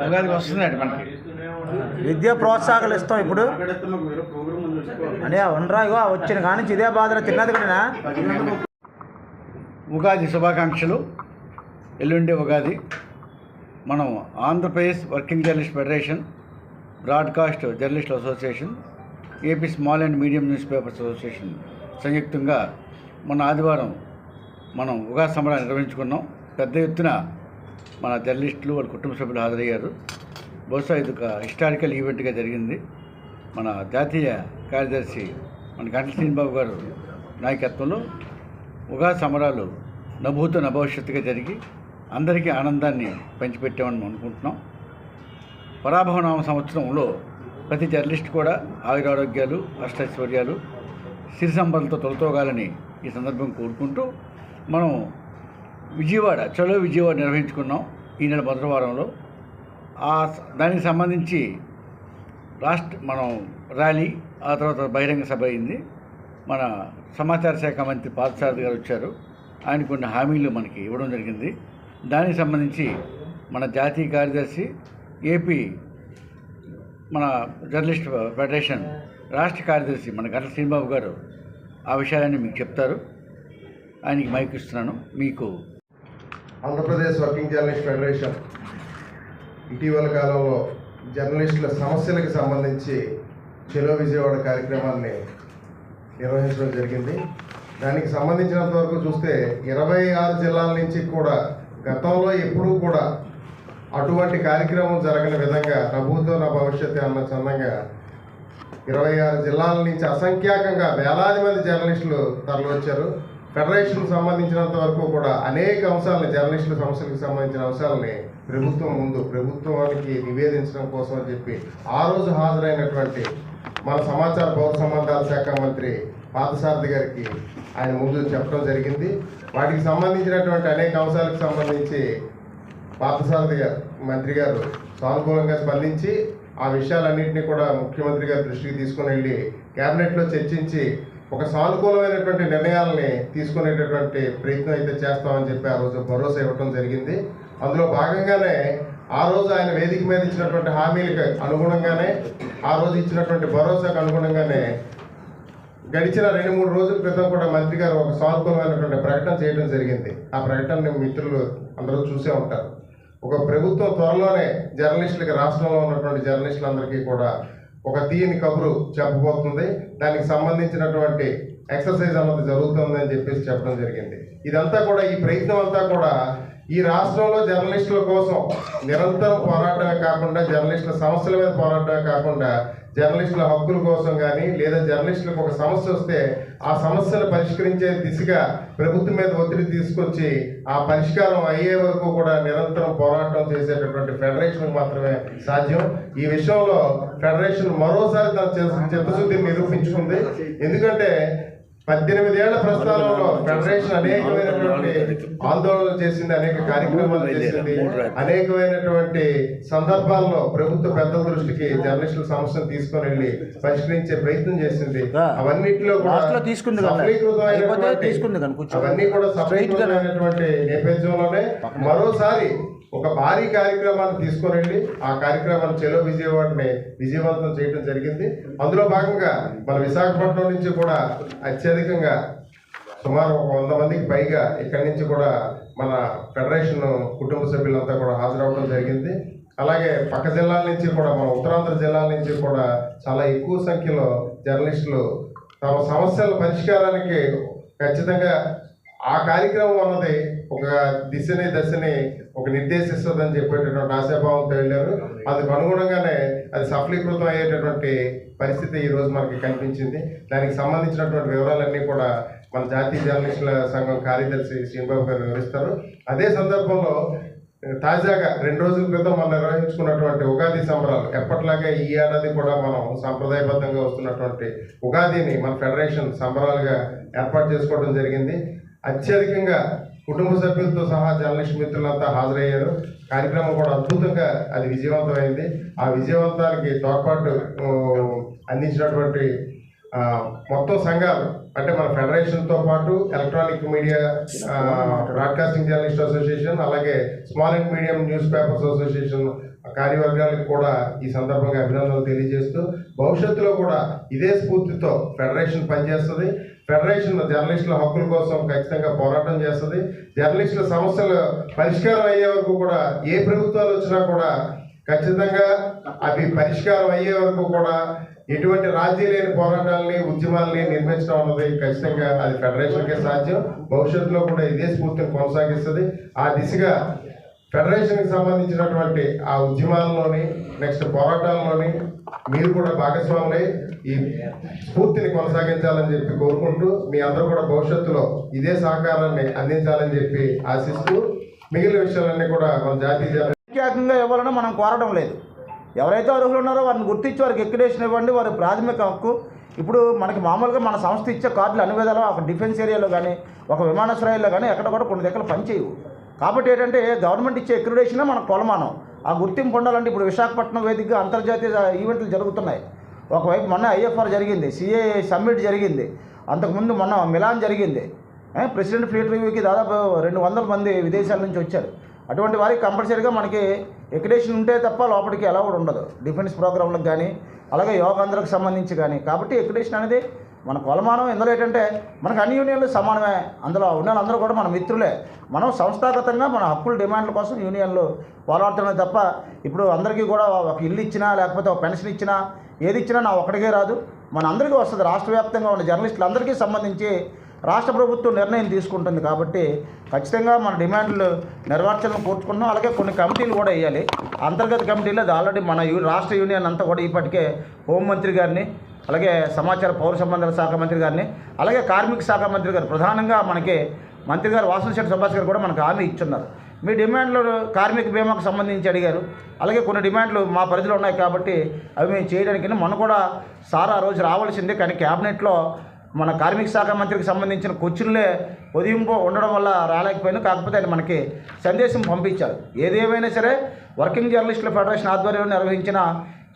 ఉగాదికి వస్తుందండి మనకి విద్యా ప్రోత్సాహాలు ఇస్తాం ఇప్పుడు అంటే ఉండరా ఇగో వచ్చిన కానీ ఇదే బాధ తిన్నది కూడా. ఉగాది శుభాకాంక్షలు. ఎల్లుండి ఉగాది. మనం Andhra Pradesh working journalist federation, broadcast journalist association, AP small and medium newspapers association సంయుక్తంగా మొన్న ఆదివారం మనం ఉగాది సంబరాలు నిర్వహించుకున్నాం. పెద్ద ఎత్తున మన జర్నలిస్టులు వాళ్ళ కుటుంబ సభ్యులు హాజరయ్యారు. బహుశా ఇది ఒక హిస్టారికల్ ఈవెంట్గా జరిగింది. మన జాతీయ కార్యదర్శి మన గంటల శ్రీనిబాబు గారు నాయకత్వంలో ఉగాది సంబరాలు నభూత నభవిష్యత్తుగా జరిగి అందరికీ ఆనందాన్ని పంచిపెట్టామని అనుకుంటున్నాం. పరాభవనామ సంవత్సరంలో ప్రతి జర్నలిస్ట్ కూడా ఆయురారోగ్యాలు, అష్టైశ్వర్యాలు, సిరి సంపదలతో తొలతోగాలని ఈ సందర్భం కోరుకుంటూ మనం విజయవాడ చలో విజయవాడ నిర్వహించుకున్నాం ఈ నెల మొదటి వారంలో. దానికి సంబంధించి మనం ర్యాలీ, ఆ తర్వాత బహిరంగ సభ అయింది. మన సమాచార శాఖ మంత్రి పార్థసారథి గారు వచ్చారు. ఆయన కొన్ని హామీలు మనకి ఇవ్వడం జరిగింది. దానికి సంబంధించి మన జాతీయ కార్యదర్శి, ఏపీ మన జర్నలిస్ట్ ఫెడరేషన్ రాష్ట్ర కార్యదర్శి మన గంటల శ్రీనిబాబు గారు ఆ విషయాలన్నీ మీకు చెప్తారు. ఆయనకి మైక్ ఇస్తున్నాను. మీకు ఆంధ్రప్రదేశ్ వర్కింగ్ జర్నలిస్ట్ ఫెడరేషన్ ఇటీవల కాలంలో జర్నలిస్టుల సమస్యలకు సంబంధించి చలో విజయవాడ కార్యక్రమాన్ని నిర్వహించడం జరిగింది. దానికి సంబంధించినంత వరకు చూస్తే 26 జిల్లాల నుంచి కూడా గతంలో ఎప్పుడూ కూడా అటువంటి కార్యక్రమం జరగని విధంగా నభూతో నా భవిష్యత్తు అన్న చందంగా 26 జిల్లాల నుంచి అసంఖ్యాకంగా వేలాది మంది జర్నలిస్టులు తరలివచ్చారు. ఫెడరేషన్కి సంబంధించినంత వరకు కూడా అనేక అంశాలని, జర్నలిస్టుల సమస్యలకు సంబంధించిన అంశాలని ప్రభుత్వానికి నివేదించడం కోసం అని చెప్పి ఆ రోజు హాజరైనటువంటి మన సమాచార పౌర సంబంధాల శాఖ మంత్రి పార్థసారథి గారికి ఆయన ముందు చెప్పడం జరిగింది. వాటికి సంబంధించినటువంటి అనేక అంశాలకు సంబంధించి పార్థసారథి గారు మంత్రి గారు సానుకూలంగా స్పందించి ఆ విషయాలన్నింటినీ కూడా ముఖ్యమంత్రి గారి దృష్టికి తీసుకుని వెళ్ళి క్యాబినెట్లో చర్చించి ఒక సానుకూలమైనటువంటి నిర్ణయాలని తీసుకునేటటువంటి ప్రయత్నం అయితే చేస్తామని చెప్పి ఆ రోజు భరోసా ఇవ్వడం జరిగింది. అందులో భాగంగానే ఆ రోజు ఆయన వేదిక మీద ఇచ్చినటువంటి హామీలకు అనుగుణంగానే, ఆ రోజు ఇచ్చినటువంటి భరోసాకు అనుగుణంగానే గడిచిన 2-3 రోజుల క్రితం కూడా మంత్రి గారు ఒక సానుకూలమైనటువంటి ప్రకటన చేయడం జరిగింది. ఆ ప్రకటనని మిత్రులు అందరూ చూసే ఉంటారు. ఒక ప్రభుత్వం త్వరలోనే జర్నలిస్టులకి, రాష్ట్రంలో ఉన్నటువంటి జర్నలిస్టులందరికీ కూడా ఒక తీయని కబురు చెప్పబోతుంది. దానికి సంబంధించినటువంటి ఎక్సర్సైజ్ అన్నది జరుగుతుందని చెప్పేసి చెప్పడం జరిగింది. ఇదంతా కూడా, ఈ ప్రయత్నం అంతా కూడా ఈ రాష్ట్రంలో జర్నలిస్టుల కోసం నిరంతరం పోరాటమే కాకుండా, జర్నలిస్టుల సమస్యల మీద పోరాటమే కాకుండా, జర్నలిస్టుల హక్కుల కోసం కానీ, లేదా జర్నలిస్టులకు ఒక సమస్య వస్తే ఆ సమస్యను పరిష్కరించే దిశగా ప్రభుత్వం మీద ఒత్తిడి తీసుకొచ్చి ఆ పరిష్కారం అయ్యే వరకు కూడా నిరంతరం పోరాటం చేసేటటువంటి ఫెడరేషన్ మాత్రమే సాధ్యం. ఈ విషయంలో ఫెడరేషన్ మరోసారి తన చిత్తశుద్ధిని నిరూపించుకుంది. ఎందుకంటే 18 ఏళ్ల ప్రస్థానంలో ఫెడరేషన్ అనేకమైనటువంటి ఆందోళనలు చేసింది, అనేక కార్యక్రమాలు చేసింది, అనేకమైనటువంటి సందర్భాల్లో ప్రభుత్వ పెద్దల దృష్టికి జర్నలిస్టుల సమస్యను తీసుకొని వెళ్ళి పరిష్కరించే ప్రయత్నం చేసింది. అవన్నిటిలో సఫలీకృతమైనటువంటి నేపథ్యంలోనే మరోసారి ఒక భారీ కార్యక్రమాన్ని తీసుకొని వెళ్ళి ఆ కార్యక్రమాన్ని చలో విజయవాడని విజయవంతం చేయడం జరిగింది. అందులో భాగంగా మన విశాఖపట్నం నుంచి కూడా అత్యధికంగా సుమారు 100 మందికి పైగా ఇక్కడి నుంచి కూడా మన ఫెడరేషన్ కుటుంబ సభ్యులంతా కూడా హాజరవడం జరిగింది. అలాగే పక్క జిల్లాల నుంచి కూడా, మన ఉత్తరాంధ్ర జిల్లాల నుంచి కూడా చాలా ఎక్కువ సంఖ్యలో జర్నలిస్టులు తమ సమస్యల పరిష్కారానికి ఖచ్చితంగా ఆ కార్యక్రమం అన్నది ఒక దశని ఒక నిర్దేశిస్తుందని చెప్పేటటువంటి ఆశాభావంతో వెళ్ళారు. అందుకు అనుగుణంగానే అది సఫలీకృతం అయ్యేటటువంటి పరిస్థితి ఈరోజు మనకి కనిపించింది. దానికి సంబంధించినటువంటి వివరాలన్నీ కూడా మన జాతీయ జర్నలిస్టుల సంఘం కార్యదర్శి శ్రీనిబాబు గారు వివరిస్తారు. అదే సందర్భంలో తాజాగా 2 రోజుల క్రితం మనం నిర్వహించుకున్నటువంటి ఉగాది సంబరాలు, ఎప్పట్లాగే ఈ ఏడాది కూడా మనం సాంప్రదాయబద్ధంగా వస్తున్నటువంటి ఉగాదిని మన ఫెడరేషన్ సంబరాలుగా ఏర్పాటు చేసుకోవడం జరిగింది. అత్యధికంగా కుటుంబ సభ్యులతో సహా జర్నలిస్ట్ మిత్రులంతా హాజరయ్యారు. కార్యక్రమం కూడా అద్భుతంగా అది విజయవంతమైంది. ఆ విజయవంతానికి తోడ్పాటు అందించినటువంటి మొత్తం సంఘాలు, అంటే మన ఫెడరేషన్తో పాటు electronic media, broadcasting journalist association, అలాగే small and medium newspapers association కార్యవర్గాలకు కూడా ఈ సందర్భంగా అభినందనలు తెలియజేస్తూ భవిష్యత్తులో కూడా ఇదే స్ఫూర్తితో ఫెడరేషన్ పనిచేస్తుంది. ఫెడరేషన్ జర్నలిస్టుల హక్కుల కోసం ఖచ్చితంగా పోరాటం చేస్తుంది. జర్నలిస్టుల సమస్యలు పరిష్కారం అయ్యే వరకు కూడా ఏ ప్రభుత్వాలు వచ్చినా కూడా ఖచ్చితంగా అవి పరిష్కారం అయ్యే వరకు కూడా ఎటువంటి రాజీ లేని పోరాటాలని ఉద్యమాలని నిర్మించడం అన్నది ఖచ్చితంగా అది ఫెడరేషన్కే సాధ్యం. భవిష్యత్తులో కూడా ఇదే స్ఫూర్తిని కొనసాగిస్తుంది. ఆ దిశగా ఫెడరేషన్కి సంబంధించినటువంటి ఆ ఉద్యమాల్లోని నెక్స్ట్ పోరాటాల్లోని మీరు కూడా భాగస్వాములై ఈ స్ఫూర్తిని కొనసాగించాలని చెప్పి కోరుకుంటూ మీ అందరూ కూడా భవిష్యత్తులో ఇదే సహకారాన్ని అందించాలని చెప్పి ఆశిస్తూ మిగిలిన విషయాలన్నీ కూడా మన జాతీయ ప్రత్యేకంగా ఇవ్వాలని మనం కోరడం లేదు. ఎవరైతే అర్హులు ఉన్నారో వారిని గుర్తించి వారికి ఎక్విడేషన్ ఇవ్వండి, వారి ప్రాథమిక హక్కు. ఇప్పుడు మనకి మామూలుగా మన సంస్థ ఇచ్చే కార్డులు అన్ని విధాలు ఒక డిఫెన్స్ ఏరియాలో కానీ ఒక విమానాశ్రయాల్లో కానీ ఎక్కడ కూడా కొన్ని దగ్గర పనిచేయవు. కాబట్టి ఏంటంటే గవర్నమెంట్ ఇచ్చే ఎక్విడేషనే మనకు కొలమానం. ఆ గుర్తింపు ఉండాలంటే ఇప్పుడు విశాఖపట్నం వేదికగా అంతర్జాతీయ ఈవెంట్లు జరుగుతున్నాయి. ఒకవైపు మొన్న ఐఎఫ్ఆర్ జరిగింది, సిఏ సమ్మిట్ జరిగింది, అంతకుముందు మొన్న మిలాన్ జరిగింది. ప్రెసిడెంట్ ఫ్లీట్ రివ్యూకి దాదాపు 200 మంది విదేశాల నుంచి వచ్చారు. అటువంటి వారికి కంపల్సరీగా మనకి ఎక్విడేషన్ ఉంటే తప్ప లోపలికి ఎలా కూడా ఉండదు, డిఫెన్స్ ప్రోగ్రాంలకు కానీ అలాగే యోగాంధ్రకు సంబంధించి కానీ. కాబట్టి ఎక్విడేషన్ అనేది మన కొలమానం. ఇందులో ఏంటంటే మనకు అన్ని యూనియన్లు సమానమే, అందులో ఉన్న అందరూ కూడా మన మిత్రులే. మనం సంస్థాగతంగా మన హక్కుల డిమాండ్ల కోసం యూనియన్లు పోరాడుతున్నాయి తప్ప ఇప్పుడు అందరికీ కూడా ఒక ఇల్లు ఇచ్చినా లేకపోతే ఒక పెన్షన్ ఇచ్చినా ఏది ఇచ్చినా నా ఒక్కడికే రాదు, మన అందరికీ వస్తుంది. రాష్ట్ర వ్యాప్తంగా ఉన్న జర్నలిస్టులందరికీ సంబంధించి రాష్ట్ర ప్రభుత్వం నిర్ణయం తీసుకుంటుంది. కాబట్టి ఖచ్చితంగా మన డిమాండ్లు నెరవేర్చాలని కోరుకుంటున్నాం. అలాగే కొన్ని కమిటీలు కూడా వేయాలి, అంతర్గత కమిటీలు. అది ఆల్రెడీ మన రాష్ట్ర యూనియన్ అంతా కూడా ఇప్పటికే హోంమంత్రి గారిని, అలాగే సమాచార పౌర సంబంధాల శాఖ మంత్రి గారిని, అలాగే కార్మిక శాఖ మంత్రి గారు, ప్రధానంగా మనకి మంత్రి గారు వాసనశెట్టి సుభాష్ గారు కూడా మనకు హామీ ఇచ్చున్నారు. మీ డిమాండ్లు కార్మిక బీమాకు సంబంధించి అడిగారు. అలాగే కొన్ని డిమాండ్లు మా పరిధిలో ఉన్నాయి కాబట్టి అవి మేము చేయడానికి మనం కూడా సార్ ఆ రోజు రావాల్సిందే. కానీ క్యాబినెట్లో మన కార్మిక శాఖ మంత్రికి సంబంధించిన కుర్చీలే ఉదయింపు ఉండడం వల్ల రాలేకపోయినా, కాకపోతే ఆయన మనకి సందేశం పంపించారు. ఏదేమైనా సరే వర్కింగ్ జర్నలిస్టుల ఫెడరేషన్ ఆధ్వర్యంలో నిర్వహించిన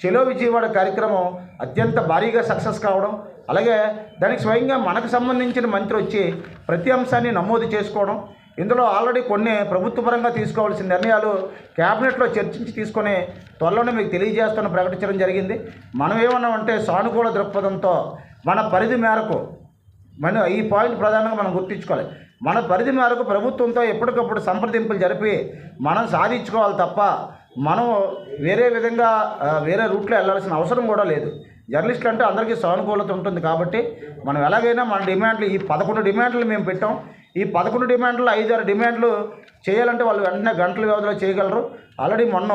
చెలో విజయవాడ కార్యక్రమం అత్యంత భారీగా సక్సెస్ కావడం, అలాగే దానికి స్వయంగా మనకు సంబంధించిన మంత్రి వచ్చి ప్రతి అంశాన్ని నమోదు చేసుకోవడం, ఇందులో ఆల్రెడీ కొన్ని ప్రభుత్వపరంగా తీసుకోవాల్సిన నిర్ణయాలు క్యాబినెట్లో చర్చించి తీసుకొని త్వరలోనే మీకు తెలియజేస్తున్న ప్రకటించడం జరిగింది. మనం ఏమన్నామంటే సానుకూల దృక్పథంతో మన పరిధి మేరకు ఈ పాయింట్ ప్రధానంగా మనం గుర్తించుకోవాలి. మన పరిధి మేరకు ప్రభుత్వంతో ఎప్పటికప్పుడు సంప్రదింపులు జరిపి మనం సాధించుకోవాలి తప్ప మనం వేరే విధంగా వేరే రూట్లో వెళ్ళాల్సిన అవసరం కూడా లేదు. జర్నలిస్టులు అంటే అందరికీ సానుకూలత ఉంటుంది. కాబట్టి మనం ఎలాగైనా మన డిమాండ్లు ఈ 11 డిమాండ్లు మేము పెట్టాం. ఈ 11 డిమాండ్లు 5-6 డిమాండ్లు చేయాలంటే వాళ్ళు వెంటనే గంటల వ్యవధిలో చేయగలరు. ఆల్రెడీ మొన్న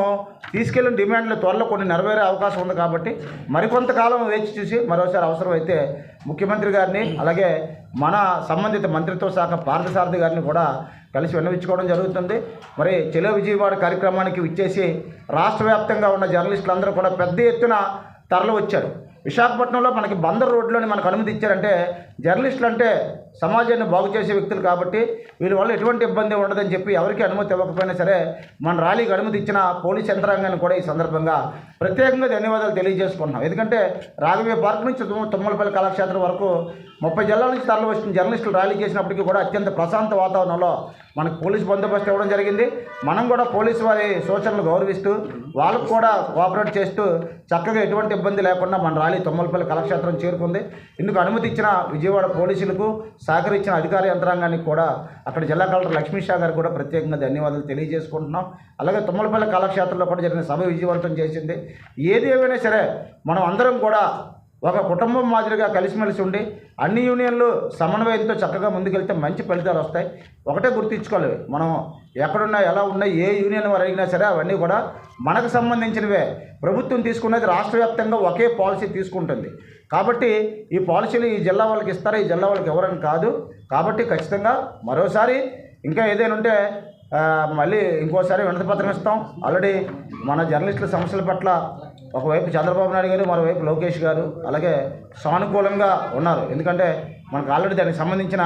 తీసుకెళ్లిన డిమాండ్లు త్వరలో కొన్ని నెరవేరే అవకాశం ఉంది. కాబట్టి మరికొంతకాలం వేచి చూసి మరోసారి అవసరమైతే ముఖ్యమంత్రి గారిని, అలాగే మన సంబంధిత మంత్రిత్వ శాఖ పార్థసారథి గారిని కూడా కలిసి విన్నవించుకోవడం జరుగుతుంది. మరి చెలో విజయవాడ కార్యక్రమానికి విచ్చేసి రాష్ట్ర వ్యాప్తంగా ఉన్న జర్నలిస్టులందరూ కూడా పెద్ద ఎత్తున తరలి వచ్చారు. విశాఖపట్నంలో మనకి బందర్ రోడ్లోని మనకు అనుమతి ఇచ్చారంటే జర్నలిస్టులు అంటే సమాజాన్ని బాగు చేసే వ్యక్తులు కాబట్టి వీరి వల్ల ఎటువంటి ఇబ్బంది ఉండదని చెప్పి ఎవరికి అనుమతి ఇవ్వకపోయినా సరే మన ర్యాలీకి అనుమతి ఇచ్చిన పోలీస్ యంత్రాంగాన్ని కూడా ఈ సందర్భంగా ప్రత్యేకంగా ధన్యవాదాలు తెలియజేసుకుంటున్నాం. ఎందుకంటే రాఘవయ్య పార్క్ నుంచి తుమ్మలపల్లి కళాక్షేత్రం వరకు 30 జిల్లాల నుంచి తరలి వచ్చిన జర్నలిస్టులు ర్యాలీ చేసినప్పటికీ కూడా అత్యంత ప్రశాంత వాతావరణంలో మనకు పోలీసు బందోబస్తు ఇవ్వడం జరిగింది. మనం కూడా పోలీసు వారి సూచనలు గౌరవిస్తూ వాళ్ళకు కూడా కోఆపరేట్ చేస్తూ చక్కగా ఎటువంటి ఇబ్బంది లేకుండా మన ర్యాలీ తుమ్మలపల్లి కళాక్షేత్రం చేరుకుంది. ఇందుకు అనుమతి ఇచ్చిన విజయవాడ పోలీసులకు, సహకరించిన అధికార యంత్రాంగానికి కూడా అక్కడ జిల్లా కలెక్టర్ లక్ష్మీ షా గారు కూడా ప్రత్యేకంగా ధన్యవాదాలు తెలియజేసుకుంటున్నాం. అలాగే తుమ్మలపల్లి కళాక్షేత్రంలో కూడా జరిగిన సభ విజయవంతం చేసింది. ఏది ఏమైనా సరే మనం అందరం కూడా ఒక కుటుంబం మాదిరిగా కలిసిమెలిసి ఉండి అన్ని యూనియన్లు సమన్వయంతో చక్కగా ముందుకెళ్తే మంచి ఫలితాలు వస్తాయి. ఒకటే గుర్తించుకోవాలి, మనం ఎక్కడున్నా ఎలా ఉన్నా ఏ యూనియన్ వారు అడిగినా సరే అవన్నీ కూడా మనకు సంబంధించినవే. ప్రభుత్వం తీసుకున్నది రాష్ట్ర వ్యాప్తంగా ఒకే పాలసీ తీసుకుంటుంది. కాబట్టి ఈ పాలసీలు ఈ జిల్లా వాళ్ళకి ఇస్తారా, ఈ జిల్లా వాళ్ళకి ఎవరని కాదు. కాబట్టి ఖచ్చితంగా మరోసారి ఇంకా ఏదైనా ఉంటే మళ్ళీ ఇంకోసారి వినతిపత్రం ఇస్తాం. ఆల్రెడీ మన జర్నలిస్టుల సమస్యల పట్ల ఒకవైపు చంద్రబాబు నాయుడు గారు, మరోవైపు లోకేష్ గారు అలాగే సానుకూలంగా ఉన్నారు. ఎందుకంటే మనకు ఆల్రెడీ దానికి సంబంధించిన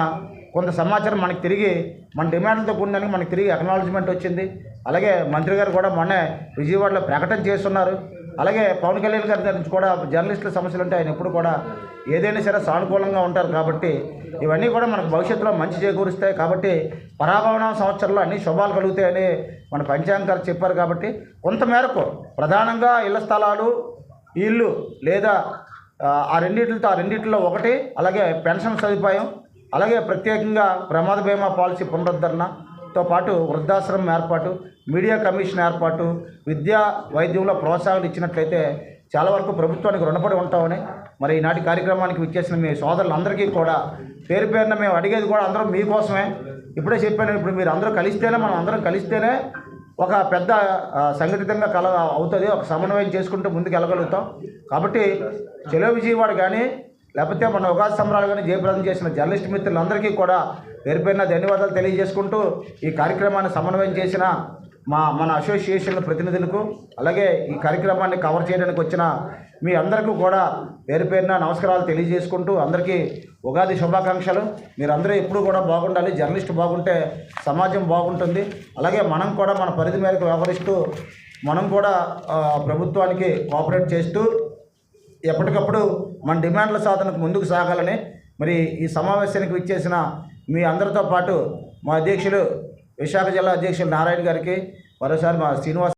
కొంత సమాచారం మనకి తిరిగి మన డిమాండ్లతో కూడినానికి మనకి తిరిగి అక్నాలజ్మెంట్ వచ్చింది. అలాగే మంత్రి గారు కూడా మొన్నే విజయవాడలో ప్రకటన చేస్తున్నారు. అలాగే పవన్ కళ్యాణ్ గారి దగ్గర నుంచి కూడా జర్నలిస్టుల సమస్యలు అంటే ఆయన ఎప్పుడు కూడా ఏదైనా సరే సానుకూలంగా ఉంటారు కాబట్టి ఇవన్నీ కూడా మనకు భవిష్యత్తులో మంచి చేకూరుస్తాయి. కాబట్టి పరాభవన సంవత్సరంలో అన్ని శుభాలు కలుగుతాయని మన పంచాంగ గారు చెప్పారు. కాబట్టి కొంతమేరకు ప్రధానంగా ఇళ్ల స్థలాలు, ఇల్లు లేదా ఆ రెండింటిలో ఒకటి, అలాగే పెన్షన్ సదుపాయం, అలాగే ప్రత్యేకంగా ప్రమాద బీమా పాలసీ పునరుద్ధరణతో పాటు వృద్ధాశ్రమం ఏర్పాటు, మీడియా కమిషన్ ఏర్పాటు, విద్యా వైద్యంలో ప్రోత్సాహాలు ఇచ్చినట్లయితే చాలా వరకు ప్రభుత్వానికి రుణపడి ఉంటామని మరి ఈనాటి కార్యక్రమానికి విచ్చేసిన మీ సోదరులందరికీ కూడా పేరు పేరున మేము అడిగేది కూడా అందరం మీకోసమే. ఇప్పుడే చెప్పాను, ఇప్పుడు మీరు అందరూ కలిస్తేనే, మనం అందరం కలిస్తేనే ఒక పెద్ద సంఘటితంగా అవుతుంది, ఒక సమన్వయం చేసుకుంటూ ముందుకు వెళ్ళగలుగుతాం. కాబట్టి చెలో విజయవాడ కానీ లేకపోతే మన ఉగాది సంబరాలు కానీ జయప్రదం చేసిన జర్నలిస్ట్ మిత్రులందరికీ కూడా పేరు పేరున ధన్యవాదాలు తెలియజేసుకుంటూ ఈ కార్యక్రమాన్ని సమన్వయం చేసిన మన అసోసియేషన్ ప్రతినిధులకు, అలాగే ఈ కార్యక్రమాన్ని కవర్ చేయడానికి వచ్చిన మీ అందరికీ కూడా పేరు పేరున నమస్కారాలు తెలియజేసుకుంటూ అందరికీ ఉగాది శుభాకాంక్షలు. మీరందరూ ఎప్పుడూ కూడా బాగుండాలి. జర్నలిస్ట్ బాగుంటే సమాజం బాగుంటుంది. అలాగే మనం కూడా మన పరిధి మేరకు వ్యవహరిస్తూ మనం కూడా ప్రభుత్వానికి కోఆపరేట్ చేస్తూ ఎప్పటికప్పుడు మన డిమాండ్ల సాధనకు ముందుకు సాగాలని మరి ఈ సమావేశానికి విచ్చేసిన మీ అందరితో పాటు మా అధ్యక్షులు, విశాఖ జిల్లా అధ్యక్షులు నారాయణ గారికి, మరోసారి మా శ్రీనివాస్